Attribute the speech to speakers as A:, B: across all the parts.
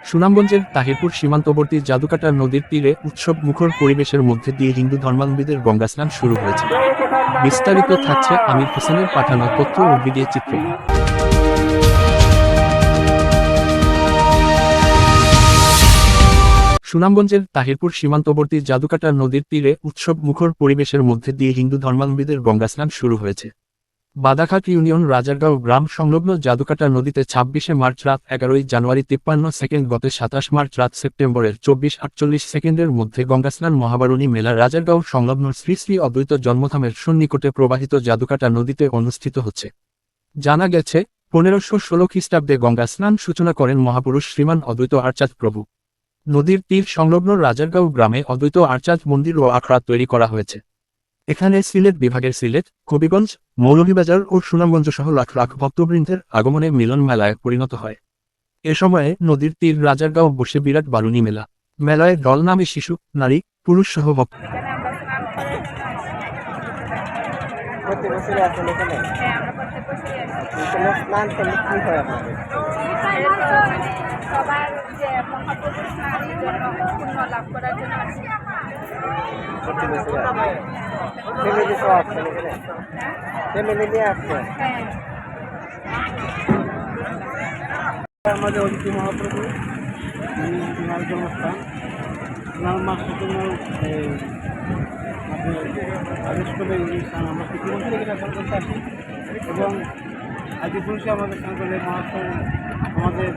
A: সুনামগঞ্জের তাহিরপুর সীমান্তবর্তী জাদুকাটা নদীর তীরে উৎসব মুখর পরিবেশের মধ্যে দিয়ে হিন্দু ধর্মাবলম্বীদের গঙ্গা স্নান শুরু হয়েছে। বিস্তারিত থাকছে আমির হোসেনের পাঠানো তথ্য ও ভিডিও চিত্রে। সুনামগঞ্জের তাহিরপুর সীমান্তবর্তী জাদুকাটা নদীর তীরে উৎসব মুখর পরিবেশের মধ্যে দিয়ে হিন্দু ধর্মাবলম্বীদের গঙ্গা স্নান শুরু হয়েছে। বাদাঘাট ইউনিয়ন রাজারগাঁও গ্রাম সংলগ্ন জাদুকাটা নদীতে ২৬শে মার্চ রাত ১১ই জানুয়ারি ৫৩ গতে ২৭ মার্চ রাত সেপ্টেম্বরের ২৪:৪৮ মধ্যে গঙ্গা স্নান মহাবারুণী মেলা রাজারগাঁও সংলগ্ন শ্রী শ্রী অদ্বৈত জন্মধামের সন্নিকটে প্রবাহিত জাদুকাটা নদীতে অনুষ্ঠিত হচ্ছে। জানা গেছে ১৫১৬ খ্রিস্টাব্দে গঙ্গা স্নান সূচনা করেন মহাপুরুষ শ্রীমান অদ্বৈত আচার্য প্রভু। নদীর তীর সংলগ্ন রাজারগাঁও গ্রামে অদ্বৈত আচার্য মন্দির ও আখড়া তৈরি করা হয়েছে। এখানে সিলেট বিভাগের সিলেট, কবিগঞ্জ, মৌলভীবাজার ও সুনামগঞ্জ সহ লাখ লাখ ভক্তবৃন্দের আগমনে মিলন মেলায় পরিণত হয়। এ সময়ে নদীর তীর রাজারগাঁও বসে বিরাট বারুণী মেলা। মেলায় দল নামে শিশু, নারী, পুরুষ সহ ভক্ত।
B: সবার যে মহাপুরুষ নারীর জন্য পুণ্য লাভ করার জন্য
C: আমাদের অতিথি মহাপ্রভু ওনার জন্মস্থান, ওনার মাসের জন্য আদেশ করলে স্থান আমরা প্রতিবছর এখানে স্থান করতে আসি এবং আজকে পুরুষে আমাদের স্থান করলে মহাপ্রভু আমাদের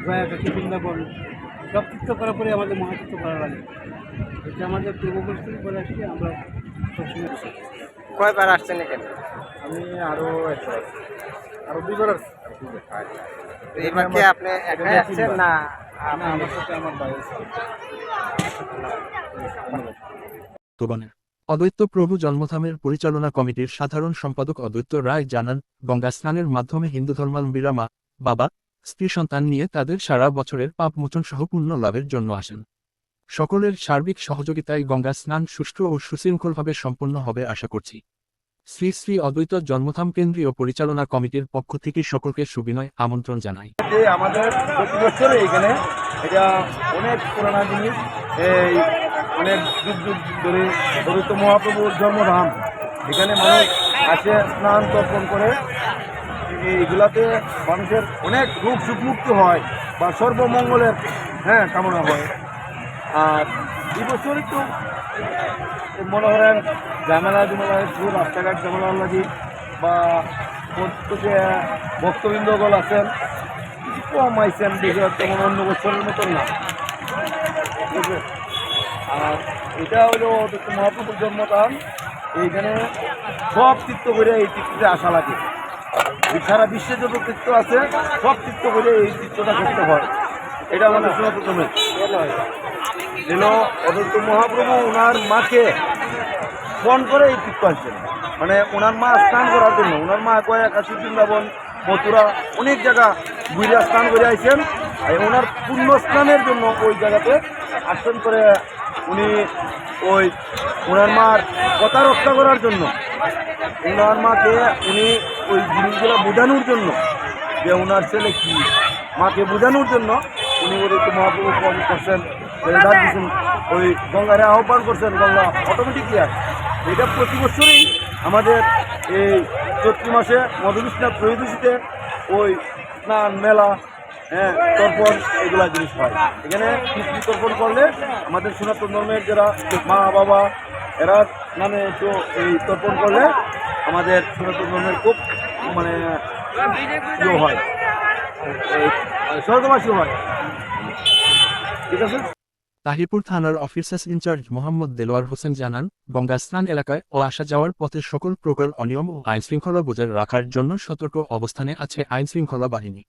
C: দয়াকাশী বৃন্দাবন সব চিত্ত করার পরে আমাদের মহাচিত্ত করা লাগে। এটা আমাদের পূর্বপুরুষ থেকে করে আসছি। আমরা সবসময়
D: কয়বার আসছেন এখানে?
C: আমি আরও দুইবার আসছি।
D: এবার কি আপনি একাই আসছেন না
C: আমার সাথে আমার ভাই আছে?
A: অদ্বৈত প্রভু জন্মধামের পরিচালনা কমিটির সাধারণ সম্পাদক অদ্বৈত রায় জানান, গঙ্গা স্নানের মাধ্যমে হিন্দু ধর্মাবলম্বীরা মা, বাবা, স্ত্রী সন্তান নিয়ে তাদের সারা বছরের পাপ মোচন সহ পুণ্য লাভের জন্য আসেন। সকলের সার্বিক সহযোগিতায় গঙ্গা স্নান সুষ্ঠু ও সুশৃঙ্খলভাবে সম্পন্ন হবে আশা করছি। শ্রী শ্রী অদ্বৈত জন্মধাম কেন্দ্রীয় পরিচালনা কমিটির পক্ষ থেকে সকলকে সুবিনয় আমন্ত্রণ জানাই।
C: আমাদের প্রতি বছর এখানে এটা অনেক পুরানা জিনিস, এই অনেক যুগ যুগ ধরে অদ্বৈত মহাপ্রভুর জন্মধাম। এখানে মানুষ আসে স্নান তর্পণ করে, এইগুলাতে মানুষের অনেক রোগ সুখ মুক্ত হয় বা সর্বমঙ্গলের কামনা হয়। আর এই বছর একটু মনে করেন ঝামেলা একটু রাস্তাঘাট ঝামেলা লাগে বা প্রত্যেকে ভক্তবৃন্দগণ আছেন কম আইসেন দেখে তেমন অন্য বছরের মতন না। ঠিক আছে, আর এটা হলো মহাপ্রভুর জন্মধাম। এইখানে সব তীর্থ করে এই তীর্থে আসা লাগে। সারা বিশ্বে যত তীর্থ আছে সব তীর্থ করে এই তীর্থটা করতে হয়। এটা আমাদের সনাতন এলো অদ্বৈত মহাপ্রভু ওনার মাকে ফোন করে এই তীর্থ আসছেন, মানে ওনার মা স্নান করার জন্য। ওনার মা কাশী, বৃন্দাবন, মথুরা অনেক জায়গা ঘুরে স্নান করে আইছেন। ওনার পুণ্য স্নানের জন্য ওই জায়গাতে আসন করে উনি ওই ওনার মার কথা রক্ষা করার জন্য, ওনার মাকে উনি ওই জিনিসগুলো বোঝানোর জন্য যে ওনার ছেলে কি, মাকে বোঝানোর জন্য উনি অদ্বৈত মহাপ্রভু ফোন করছেন, দিচ্ছেন, ওই গঙ্গারে আহ্বান করছেন। গঙ্গা অটোমেটিকলি আসে। এটা প্রতি বছরই আমাদের এই চৈত্র মাসে মধুবিষ্ণার ত্রয়োদশীতে ওই স্নান মেলা তর্পণ এগুলা জিনিস হয়। এখানে কৃষ্ণ তর্পণ করলে আমাদের সনাতন ধর্মের যারা মা বাবা এরা নামে একটু এই তর্পণ করলে আমাদের সনাতন ধর্মের খুব মানে হয়, স্বর্গবাসী হয়। ঠিক আছে।
A: তাহিরপুর থানার অফিসার ইনচার্জ মোহাম্মদ দেলোয়ার হোসেন জানান, গঙ্গা স্নান এলাকায় ও আসা যাওয়ার পথে সকল প্রকার অনিয়ম ও আইনশৃঙ্খলা বজায় রাখার জন্য সতর্ক অবস্থানে আছে আইনশৃঙ্খলা বাহিনী।